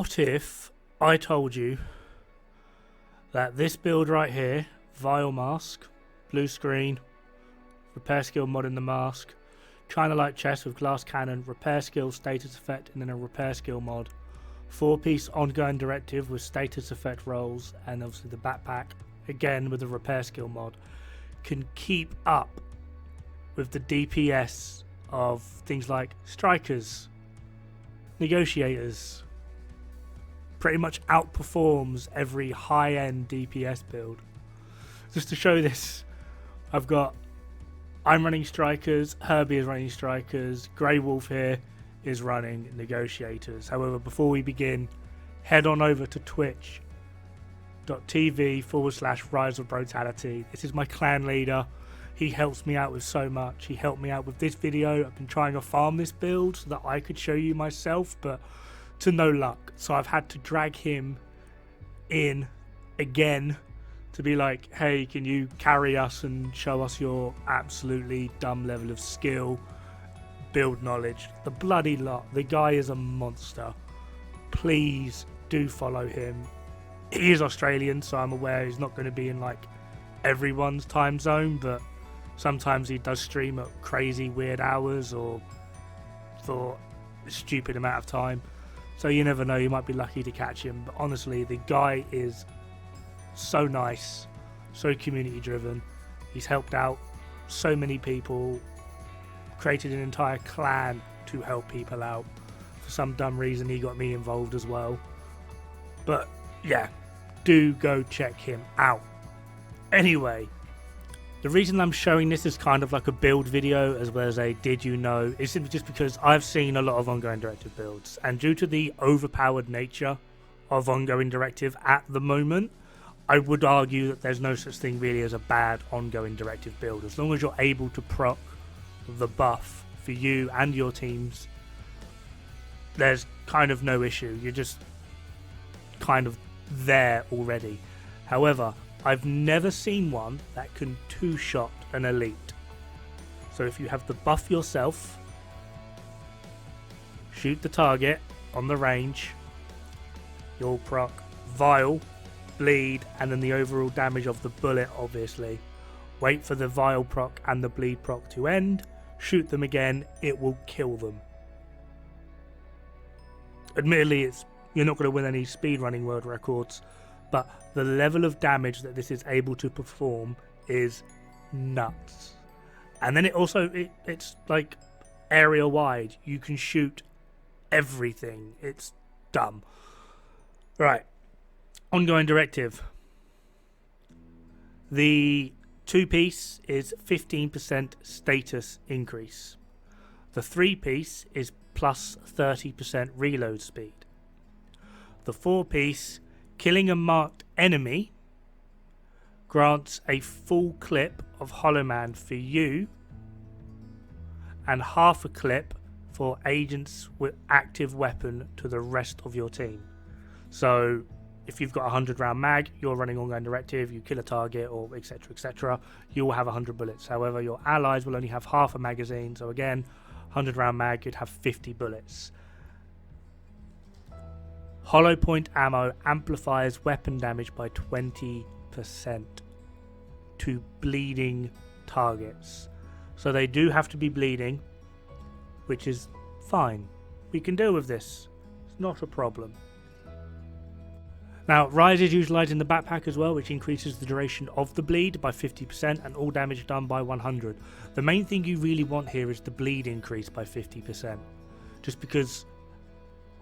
what if I told you that this build right here, Vile Mask, blue screen, repair skill mod in the mask, China Light chest with glass cannon, repair skill, status effect, and then a repair skill mod, 4-piece ongoing directive with status effect rolls, and obviously the backpack, again with the repair skill mod, can keep up with the DPS of things like strikers, negotiators, pretty much outperforms every high-end DPS build. Just to show this, I'm running strikers, Herbie is running strikers, Grey Wolf here is running negotiators. However, before we begin, head on over to twitch.tv/Riseofbrotality. This is my clan leader. He helps me out with so much. He helped me out with this video. I've been trying to farm this build so that I could show you myself, but to no luck. So I've had to drag him in again to be like, hey, can you carry us and show us your absolutely dumb level of skill, build knowledge, the bloody lot. The guy is a monster. Please do follow him. He is Australian, so I'm aware he's not going to be in like everyone's time zone, but sometimes he does stream at crazy weird hours or for a stupid amount of time. So you never know, you might be lucky to catch him. But honestly, the guy is so nice, so community driven. He's helped out so many people, created an entire clan to help people out. For some dumb reason, he got me involved as well. But yeah, do go check him out. Anyway, the reason I'm showing this is kind of like a build video as well as a did you know is simply just because I've seen a lot of ongoing directive builds, and due to the overpowered nature of ongoing directive at the moment, I would argue that there's no such thing really as a bad ongoing directive build. As long as you're able to proc the buff for you and your teams, there's kind of no issue. You're just kind of there already. However, I've never seen one that can two-shot an elite. So if you have the buff yourself, shoot the target on the range, you'll proc Vile, bleed, and then the overall damage of the bullet, obviously. Wait for the Vile proc and the bleed proc to end, shoot them again, it will kill them. Admittedly, you're not going to win any speedrunning world records, but the level of damage that this is able to perform is nuts. And then it's like area wide. You can shoot everything. It's dumb. Right. Ongoing directive. The 2-piece is 15% status increase. The 3-piece is plus 30% reload speed. The 4-piece, killing a marked enemy, grants a full clip of Hollow Man for you and half a clip for agents with active weapon to the rest of your team. So if you've got a 100-round mag, you're running ongoing directive, you kill a target, or etc., you will have 100 bullets. However, your allies will only have half a magazine, so again, 100-round mag, you'd have 50 bullets. Hollow point ammo amplifies weapon damage by 20% to bleeding targets. So they do have to be bleeding, which is fine. We can deal with this. It's not a problem. Now, Rise is utilising the backpack as well, which increases the duration of the bleed by 50% and all damage done by 100. The main thing you really want here is the bleed increase by 50%. Just because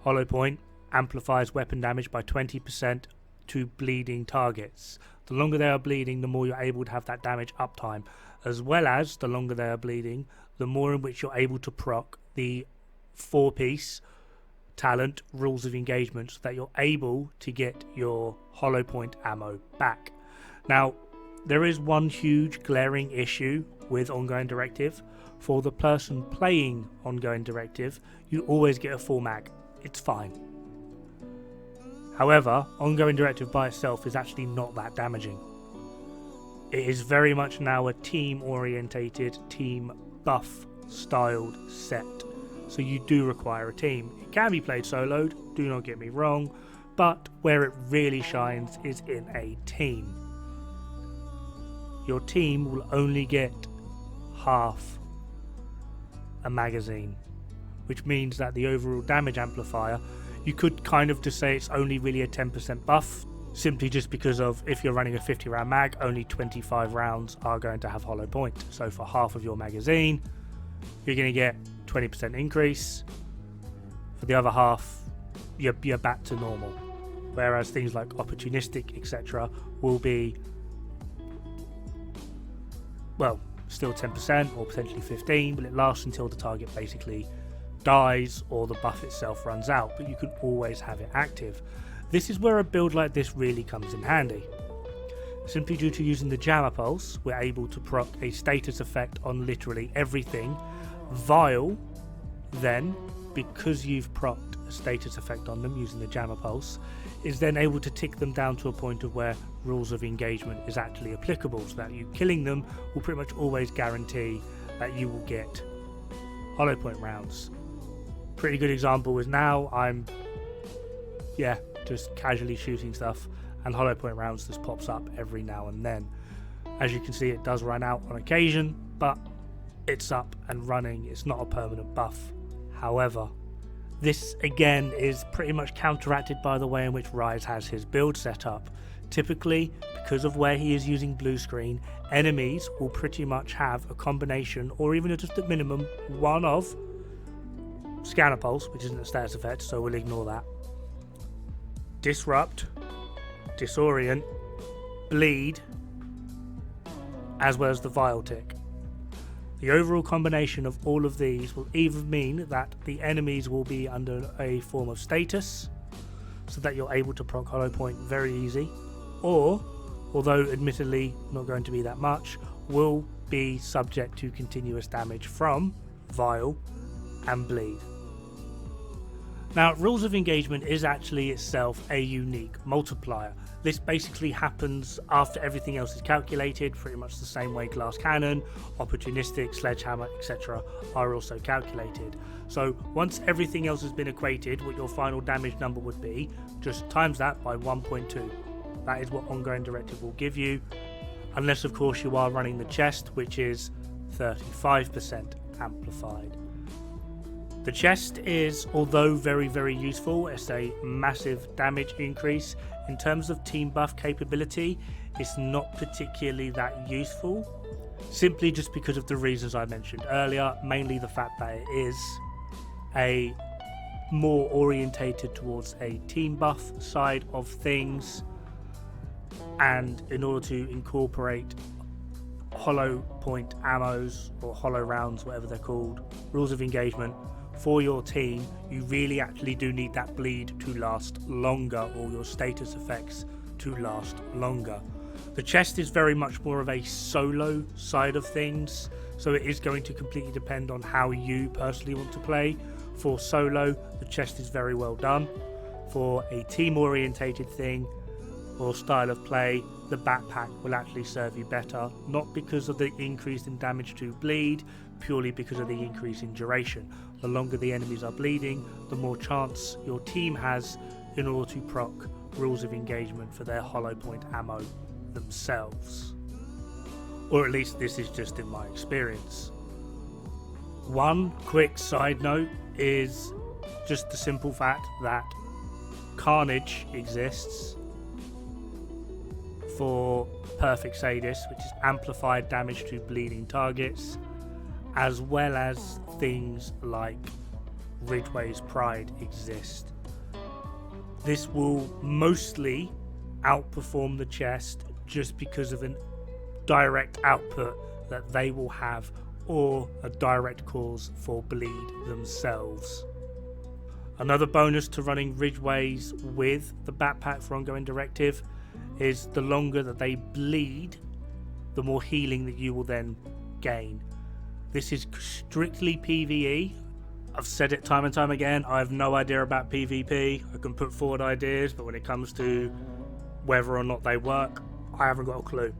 Hollow Point amplifies weapon damage by 20% to bleeding targets. The longer they are bleeding, the more you're able to have that damage uptime. As well as, the longer they are bleeding, the more in which you're able to proc the 4-piece talent rules of engagement so that you're able to get your hollow point ammo back. Now, there is one huge glaring issue with ongoing directive. For the person playing ongoing directive, you always get a full mag. It's fine. However, ongoing directive by itself is actually not that damaging. It is very much now a team orientated, team buff styled set. so you do require a team. It can be played soloed, do not get me wrong, but where it really shines is in a team. Your team will only get half a magazine, which means that the overall damage amplifier, you could kind of just say it's only really a 10% buff, simply just because of if you're running a 50 round mag, only 25 rounds are going to have hollow point. So for half of your magazine, you're going to get 20% increase. For the other half, you're back to normal. Whereas things like opportunistic, etc. will be, well, still 10% or potentially 15, but it lasts until the target basically dies or the buff itself runs out, but you can always have it active. This is where a build like this really comes in handy. Simply due to using the Jammer Pulse, we're able to proc a status effect on literally everything. Vile, then, because you've procced a status effect on them using the Jammer Pulse, is then able to tick them down to a point of where rules of engagement is actually applicable, so that you killing them will pretty much always guarantee that you will get hollow point rounds. Pretty good example is now I'm just casually shooting stuff and hollow point rounds just pops up every now and then. As you can see, it does run out on occasion, but it's up and running. It's not a permanent buff. However, this again is pretty much counteracted by the way in which Rise has his build set up. Typically, because of where he is using blue screen, enemies will pretty much have a combination, or even just at minimum, one of Scanner Pulse, which isn't a status effect, so we'll ignore that, Disrupt, Disorient, Bleed, as well as the Vile Tick. The overall combination of all of these will either mean that the enemies will be under a form of status, so that you're able to proc hollow point very easy, or, although admittedly not going to be that much, will be subject to continuous damage from Vile and Bleed. Now, rules of engagement is actually itself a unique multiplier. This basically happens after everything else is calculated, pretty much the same way glass cannon, opportunistic, sledgehammer, etc. are also calculated. So once everything else has been equated, what your final damage number would be, just times that by 1.2. That is what ongoing directive will give you, unless of course you are running the chest, which is 35% amplified. The chest is, although very, very useful, it's a massive damage increase. In terms of team buff capability, it's not particularly that useful, simply just because of the reasons I mentioned earlier, mainly the fact that it is a more orientated towards a team buff side of things, and in order to incorporate hollow point ammos or hollow rounds, whatever they're called, rules of engagement, for your team, you really actually do need that bleed to last longer, or your status effects to last longer. The chest is very much more of a solo side of things, so it is going to completely depend on how you personally want to play. For solo, the chest is very well done. For a team orientated thing or style of play, the backpack will actually serve you better, not because of the increase in damage to bleed, purely because of the increase in duration. The longer the enemies are bleeding, the more chance your team has in order to proc rules of engagement for their hollow point ammo themselves. Or at least this is just in my experience. One quick side note is just the simple fact that Carnage exists for Perfect Sadist, which is amplified damage to bleeding targets, as well as things like Ridgeway's Pride exist. This will mostly outperform the chest just because of a direct output that they will have, or a direct cause for bleed themselves. Another bonus to running Ridgeways with the backpack for ongoing directive is the longer that they bleed, the more healing that you will then gain. This is strictly PvE. I've said it time and time again, I have no idea about PvP. I can put forward ideas, but when it comes to whether or not they work, I haven't got a clue.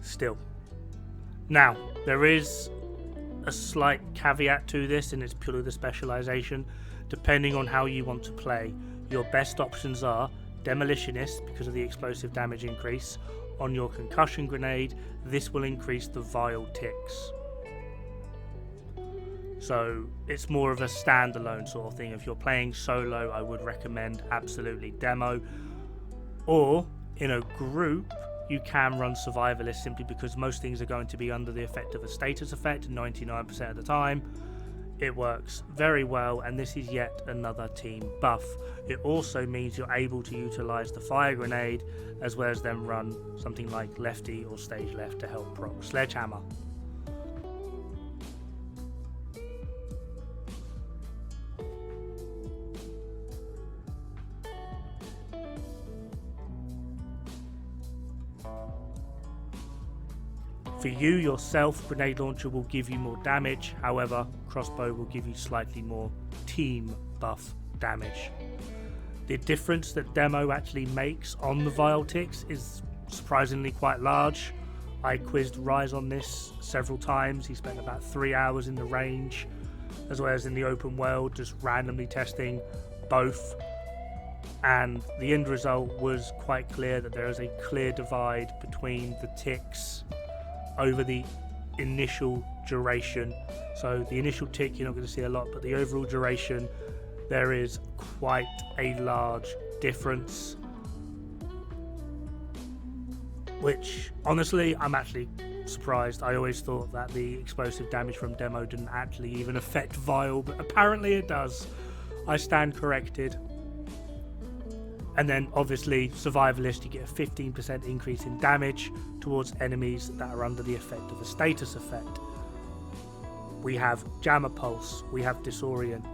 Still. Now, there is a slight caveat to this, and it's purely the specialization. Depending on how you want to play, your best options are Demolitionist because of the explosive damage increase. On your concussion grenade, this will increase the vile ticks. So it's more of a standalone sort of thing. If you're playing solo, I would recommend absolutely demo. Or in a group, you can run survivalist simply because most things are going to be under the effect of a status effect 99% of the time. It works very well, and this is yet another team buff. It also means you're able to utilize the fire grenade as well as then run something like lefty or stage left to help proc sledgehammer. For you yourself, grenade launcher will give you more damage, however, crossbow will give you slightly more team buff damage. The difference that demo actually makes on the vile ticks is surprisingly quite large. I quizzed Rise on this several times. He spent about 3 hours in the range as well as in the open world just randomly testing both, and the end result was quite clear that there is a clear divide between the ticks over the initial duration. So the initial tick you're not going to see a lot, but the overall duration there is quite a large difference, which honestly I'm actually surprised. I always thought that the explosive damage from demo didn't actually even affect vile, but apparently it does. I stand corrected. And then obviously survivalist, you get a 15% increase in damage towards enemies that are under the effect of a status effect. We have Jammer Pulse, we have Disorient,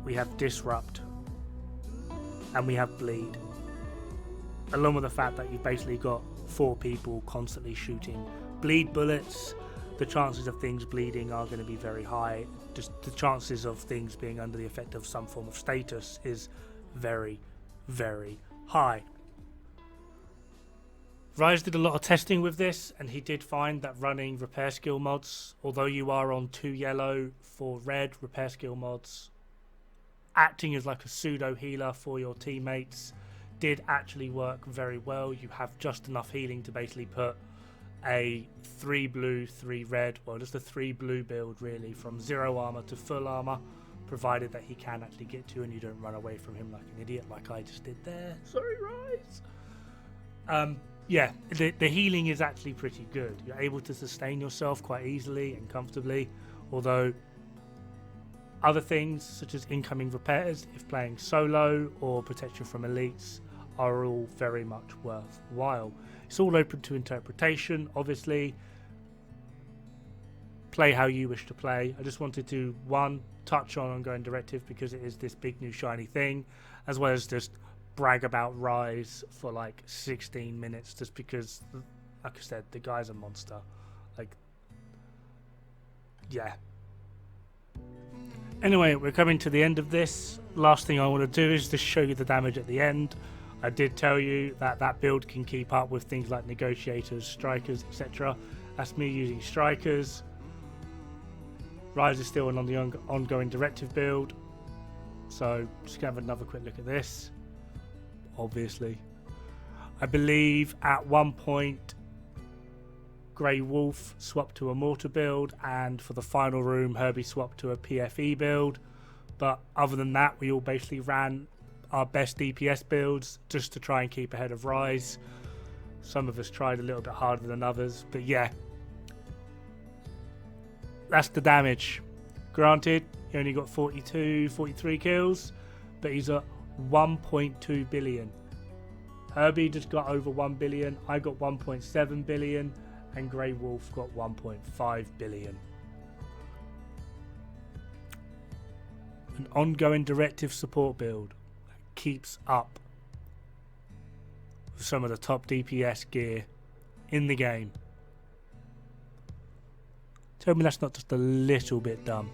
we have Disrupt, and we have Bleed. Along with the fact that you've basically got 4 people constantly shooting bleed bullets, the chances of things bleeding are going to be very high. Just the chances of things being under the effect of some form of status is very, very high. Rise did a lot of testing with this, and he did find that running repair skill mods, although you are on 2 yellow for red repair skill mods, acting as like a pseudo healer for your teammates, did actually work very well. You have just enough healing to basically put a 3 blue, 3 red, well just a 3 blue build really, from 0 armor to full armor, provided that he can actually get to and you don't run away from him like an idiot like I just did there. Sorry, Rise. Yeah, the healing is actually pretty good. You're able to sustain yourself quite easily and comfortably, although other things such as incoming repairs, if playing solo, or protection from elites are all very much worthwhile. It's all open to interpretation, obviously. Play how you wish to play. I just wanted to, one, touch on ongoing directive because it is this big new shiny thing, as well as just brag about Rise for like 16 minutes just because, like I said, the guy's a monster. Like, yeah. Anyway, we're coming to the end of this. Last thing I want to do is just show you the damage at the end. I did tell you that that build can keep up with things like negotiators, strikers, etc. That's me using strikers. Rise is still on the ongoing directive build, so just gonna have another quick look at this. Obviously, I believe at one point Grey Wolf swapped to a mortar build, and for the final room Herbie swapped to a PFE build, but other than that we all basically ran our best DPS builds just to try and keep ahead of Rise. Some of us tried a little bit harder than others, but yeah, that's the damage. Granted, he only got 42, 43 kills, but he's at 1.2 billion. Herbie just got over 1 billion, I got 1.7 billion, and Grey Wolf got 1.5 billion. An ongoing directive support build that keeps up with some of the top DPS gear in the game. Tell me that's not just a little bit dumb.